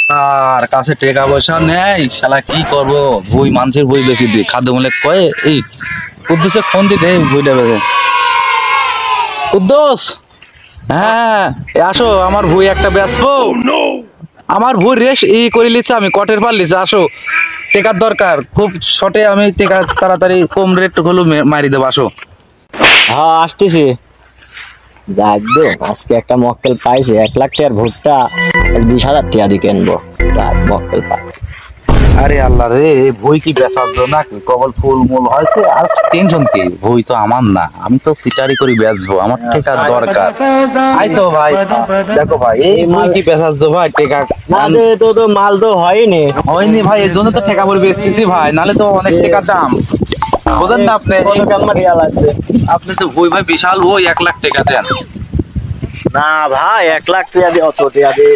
আর কাছে টাকা পয়সা নেই, শালা কি করবো? ভুই মানুষের ভুই বেশি দিই, খাদ্য মূল্য কয়ে এই কুদ্দুসে ফোন দিতে ভুইটা বেঁধে। কুদ্দুস, হ্যাঁ আসো, আমার ভুই একটা বেচবো। আমার ভুই রেস করে লিচ্ছে, আমি কটের পার লিচ্ছে। আসো, টেকার দরকার খুব শর্টে, আমি টেকা তাড়াতাড়ি কম রেট হলো মারি দেবো। আসো। হ্যাঁ আসতেছি। যাক দো, আজকে একটা মক্কেল পাইছে, 1 লাখ টাকার ভুট্টা 20,000 টাকা দিয়ে কিনবো। মক্কেল পাইছে। আরে আল্লাহ রে, ভুই কি বেচার জন্য কবল ফুল মূল হয়েছে? আর টেনশন কি, ভুই তো আমার না, আমি তো সিটারি করে বেচবো, আমার টেকার দরকার। আইসো ভাই, দেখো ভাই, এই ভুই কি বেচার জন্য ভাই টেকা তো মাল তো হয়নি ভাই, এর জন্য তো টেকা করে বেচতেছি ভাই, নালে তো অনেক টাকার দাম। বোঝেন না আপনি? আপনি তো ভুই ভাই, বিশাল ভুই, 1 লাখ টাকা দেন। না ভাই, 1 লাখ টাকা দিয়ে অত টাকা দিয়ে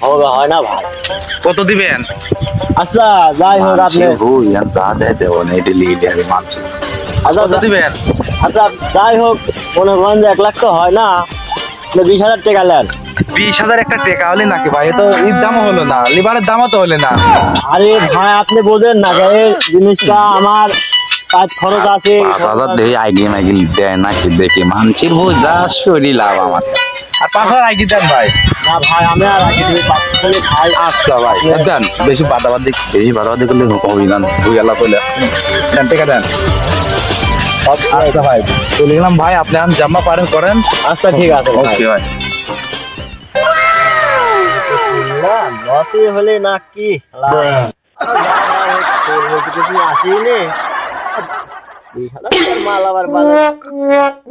হবে, হয় না ভাই। কত দিবেন? আচ্ছা যাই হোক, আপনি ভুই আর যা দেয় দেবো না, এটা লিয়ে মানছি। কত দিবেন? আচ্ছা যাই হোক, মনে করেন যে 1 লাখ তো হয় না, 20,000 টাকা নেন। 20,000 একটা টাকা হলে নাকি ভাই? তো এর দামও হলো না, লিভারের দামও তো হলে না। আরে ভাই আপনি বোঝেন না, এই জিনিসটা আমার কাজ খরচ আছে। 5,000 দিয়ে আইডিয়া মাইগিল দেয় নাকি দেখি, মানছির ভুই যা শরীর লাভ আমার। আর 5,000 আইডি দেন ভাই। না ভাই, আমি আর আগে থেকে পাচ্ছি খাই। আচ্ছা ভাই দেন, বেশি বাদাবাদি করলে হবে না, ভুই আল্লাহ কইলে দেন, টাকা দেন। আচ্ছা ভাই, চলে গেলাম ভাই, আপনি আন জামা পারেন করেন। আচ্ছা ঠিক আছে, ওকে ভাই। লসই হলে নাকি আসিনি। 20,000 মাল আবার বাজার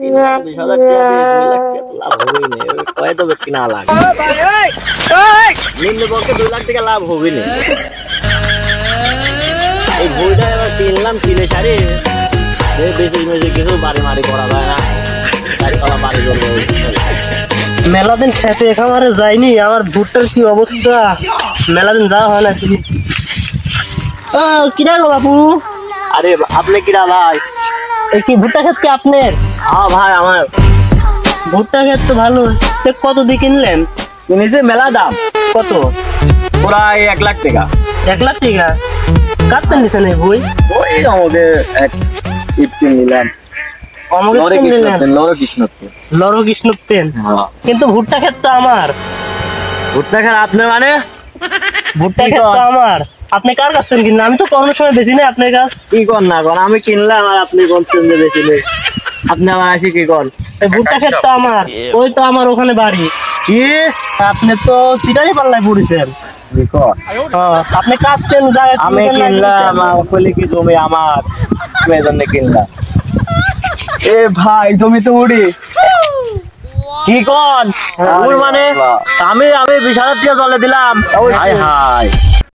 20,000 টাকা দিয়ে 2 লাখ টাকা তো লাভ হবেই না। কয় তো বেশি না লাগে, নিম্ন পক্ষে 2 লাখ টাকা লাভ হবে না। এই বইটা এবার কিনলাম, কিনে সারি বেশি বেশি কিছু বাড়ি মারি করা যায় না, চারতলা বাড়ি করবো। মেলাদিন খেতে খামারে যাইনি, আমার ভুট্টার কি অবস্থা, মেলাদিন যাওয়া হয় না। কিরা গো বাপু? আরে আপনি কিরা ভাই? এই কি ভুট্টা ক্ষেত কি আপনার? হ্যাঁ ভাই, আমার ভুট্টা ক্ষেত তো ভালো। কত দিয়ে কিনলেন? কিনেছে মেলা দাম। কত? প্রায় 1 লাখ টাকা। 1 লাখ টাকা কাটতেন নিছেন এই বই? ওই আমাদের এক ইপটিন নিলাম। লরো কৃষ্ণতেন। কিন্তু ভুট্টা ক্ষেত তো আমার। ভুট্টা ক্ষেত আপনার মানে? ভুট্টা ক্ষেত তো আমার, আপনি কার কাছ থেকে কিনলেন? আমি তো কোনো সময় বেশি নেই আপনার কাছ। কি কর না কর, আমি কিনলাম আর আপনি বলছেন যে বেশি নেই। আপনি আমার আসি কি কর? ভুট্টা ক্ষেত তো আমার, ওই তো আমার ওখানে বাড়ি। কি আপনি তো সিটারি পাল্লায় পড়েছেন? আপনি কাটছেন, আমি কিনলাম, কি জমি আমার, জন্য কিনলাম। এ ভাই তুমি তো উড়ি কি কন মানে? আমি 20,000 টাকা জলে দিলাম। High high.